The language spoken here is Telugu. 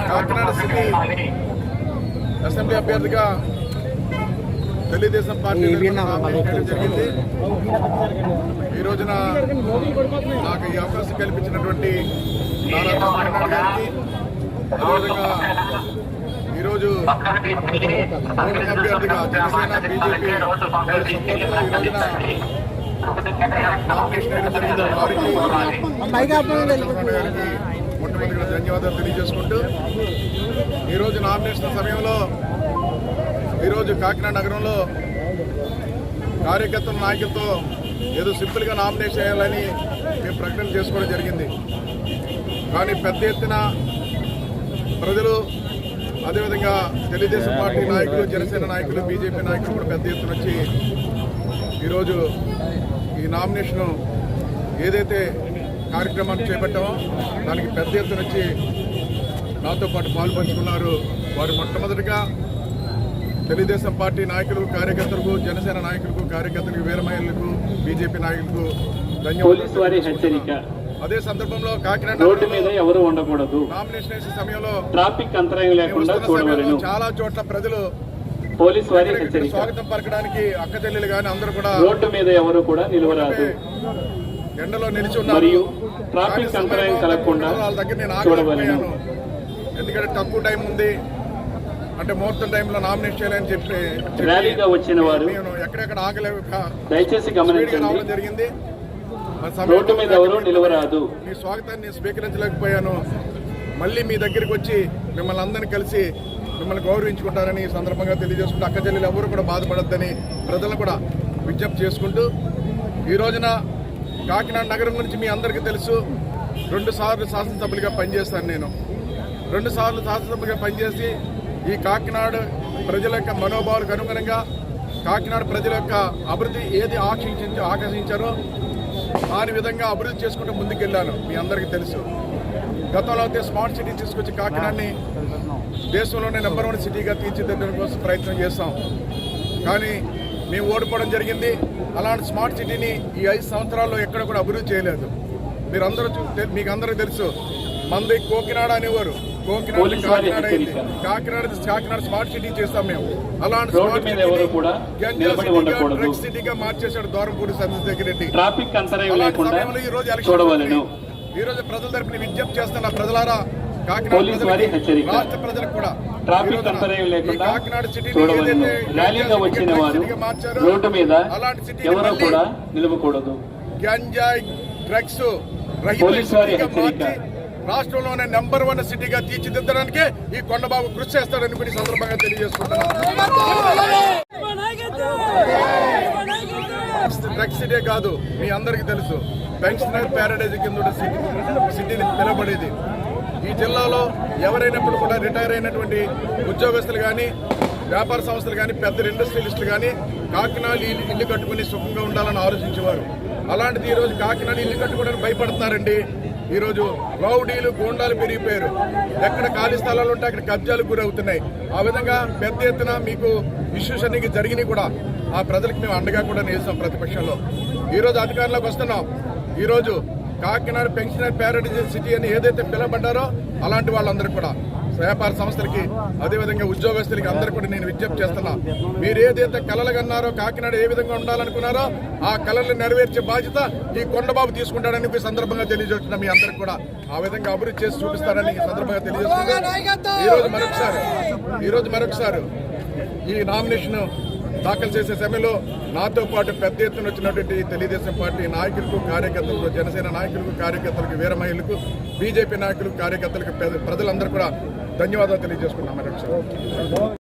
కాకినాడ సిటీ అసెంబ్లీ అభ్యర్థిగా తెలుగుదేశం పార్టీ జరిగింది. ఈ రోజున నాకు ఈ అవకాశం కల్పించినటువంటి నారా చంద్రబాబు గారికి, అదేవిధంగా ఈరోజు అభ్యర్థిగా జనసేన బీజేపీ ఈ రోజున నామినేషన్ వేయడం జరిగింది. వారికి మొట్టమొదటిగా ధన్యవాదాలు తెలియజేసుకుంటూ, ఈరోజు నామినేషన్ సమయంలో ఈరోజు కాకినాడ నగరంలో కార్యకర్తల నాయకులతో ఏదో సింపుల్గా నామినేషన్ చేయాలని మేము ప్రకటన చేసుకోవడం జరిగింది. కానీ పెద్ద ఎత్తున ప్రజలు, అదేవిధంగా తెలుగుదేశం పార్టీ నాయకులు, జనసేన నాయకులు, బీజేపీ నాయకులు కూడా పెద్ద ఎత్తున వచ్చి ఈరోజు ఈ నామినేషన్ ఏదైతే కార్యక్రమాన్ని చేపట్టామో దానికి పెద్ద ఎత్తున వచ్చి నాతో పాటు పాల్పంచుకున్నారు. వారు మొట్టమొదటిగా తెలుగుదేశం పార్టీ నాయకులు, కార్యకర్తలకు, జనసేన నాయకులకు, కార్యకర్తలకు, వీరమహిళలకు, బీజేపీ నాయకులకు ధన్యవాదాలు. అదే సందర్భంలో కాకినాడ రోడ్డు మీద ఎవరు ఉండకూడదు, నామినేషన్ వేసే సమయంలో ట్రాఫిక్ అంతరాయం లేకుండా చాలా చోట్ల ప్రజలు పోలీసు వారి స్వాగతం పలకడానికి అక్క చెల్లెలు కానీ అందరూ కూడా రోడ్డు మీద ఎవరు కూడా నిలవరాదు, ఎండలో నిలిచి ఉన్నారు. ట్రాఫిక్ అంతరాయం కలగకుండా వాళ్ళ దగ్గర నేను ఆగలేకపోయాను. ఎందుకంటే తక్కువ టైం ఉంది, అంటే ముహూర్తం టైంలో నామినేట్ చేయాలని చెప్పి ర్యాలీగా వచ్చిన వారు నేను ఎక్కడెక్కడ ఆగలేక దయచేసి రావడం జరిగింది. రోడ్డు మీద ఎవరు నిలవరాదు. మీ స్వాగతాన్ని స్వీకరించలేకపోయాను. మళ్ళీ మీ దగ్గరికి వచ్చి మిమ్మల్ని అందరినీ కలిసి మిమ్మల్ని గౌరవించుకుంటారని ఈ సందర్భంగా తెలియజేసుకుంటూ, అక్క చెల్లెలు ఎవరు కూడా బాధపడద్దని ప్రజలను కూడా విజ్ఞప్తి చేసుకుంటూ, ఈ రోజున కాకినాడ నగరం గురించి మీ అందరికీ తెలుసు. 2 సార్లు శాసనసభ్యులుగా పనిచేస్తాను. నేను 2 సార్లు శాసనసభ్యులుగా పనిచేసి ఈ కాకినాడ ప్రజల యొక్క మనోభావాలకు అనుగుణంగా కాకినాడ ప్రజల యొక్క అభివృద్ధి ఏది ఆకర్షించారో దాని విధంగా అభివృద్ధి చేసుకుంటూ ముందుకెళ్ళాను. మీ అందరికీ తెలుసు. గతంలో అయితే స్మార్ట్ సిటీ తీసుకొచ్చి కాకినాడని దేశంలోనే నెంబర్ 1 సిటీగా తీర్చిదిద్దడం కోసం ప్రయత్నం చేస్తాం. కానీ మేము ఓడిపోవడం జరిగింది. అలాంటి స్మార్ట్ సిటీని ఈ 5 సంవత్సరాల్లో ఎక్కడ కూడా అభివృద్ధి చేయలేదు. మీకు అందరూ తెలుసు. మంది కోకినాడ అనేవారు, కోకినాడ కాకినాడ అయింది. కాకినాడ స్మార్ట్ సిటీ చేస్తాం మేము. అలాంటి స్మార్ట్ సిటీ డ్రగ్స్ సిటీగా మార్చేశాడు ద్వారంపూడి సందీప్ రెడ్డి. సమయంలో ఈ రోజు ఈ రోజు ప్రజల తరపున విజ్ఞప్తి చేస్తున్న ప్రజలారా, కాకినాడ రాష్ట్ర ప్రజలకు కూడా కాకినాడ సిటీని మార్చారు. అలాంటి సిటీ నిలవకూడదు. గంజాయి డ్రగ్స్ మార్చి రాష్ట్రంలోనే నెంబర్ 1 సిటీగా తీర్చిదిద్దడానికి ఈ కొండబాబు కృషి చేస్తాడని కూడా సందర్భంగా తెలియజేసుకుంటున్నాను. డ్రగ్స్ సిటీ కాదు, మీ అందరికీ తెలుసు. పెన్షనర్ ప్యారడైజ్ కింద సిటీని పిలవబడేది. ఈ జిల్లాలో ఎవరైనప్పుడు కూడా రిటైర్ అయినటువంటి ఉద్యోగస్తులు కానీ, వ్యాపార సంస్థలు కానీ, పెద్ద ఇండస్ట్రియలిస్టులు కానీ కాకినాడ ఇల్లు కట్టుకుని సుఖంగా ఉండాలని ఆలోచించేవారు. అలాంటిది ఈరోజు కాకినాడ ఇల్లు కట్టుకోవడానికి భయపడుతున్నారండి. ఈరోజు రౌడీలు, గూండాలు పెరిగిపోయారు. ఎక్కడ ఖాళీ స్థలాలు ఉంటే అక్కడ కబ్జాలకు గురవుతున్నాయి. ఆ విధంగా పెద్ద ఎత్తున మీకు ఇష్యూస్ అన్ని జరిగినాయి కూడా. ఆ ప్రజలకు మేము అండగా కూడా నిలిచాం ప్రతిపక్షంలో. ఈరోజు అధికారంలోకి వస్తున్నాం. ఈరోజు కాకినాడ పెన్షనర్ ప్యారడైజ్ సిటీ అని ఏదైతే పిలవబడ్డారో అలాంటి వాళ్ళందరూ కూడా వ్యాపార సంస్థలకి, అదేవిధంగా ఉద్యోగస్తులకి అందరూ కూడా నేను విజ్ఞప్తి చేస్తున్నా. మీరు ఏదైతే కలలు కన్నారో, కాకినాడ ఏ విధంగా ఉండాలనుకున్నారో ఆ కళలను నెరవేర్చే బాధ్యత ఈ కొండబాబు తీసుకుంటాడని ఈ సందర్భంగా తెలియజేస్తున్నా. మీ అందరికి కూడా ఆ విధంగా అభివృద్ధి చేసి చూపిస్తారని ఈ సందర్భంగా తెలియజేస్తున్నా. ఈరోజు మరొకసారి ఈ నామినేషన్ దాఖలు చేసే సమయంలో నాతో పాటు పెద్ద ఎత్తున వచ్చినటువంటి తెలుగుదేశం పార్టీ నాయకులకు, కార్యకర్తలకు, జనసేన నాయకులకు, కార్యకర్తలకు, వీరమహిళలకు, బీజేపీ నాయకులకు, కార్యకర్తలకు, ప్రజలందరూ కూడా ధన్యవాదాలు తెలియజేసుకున్నాం.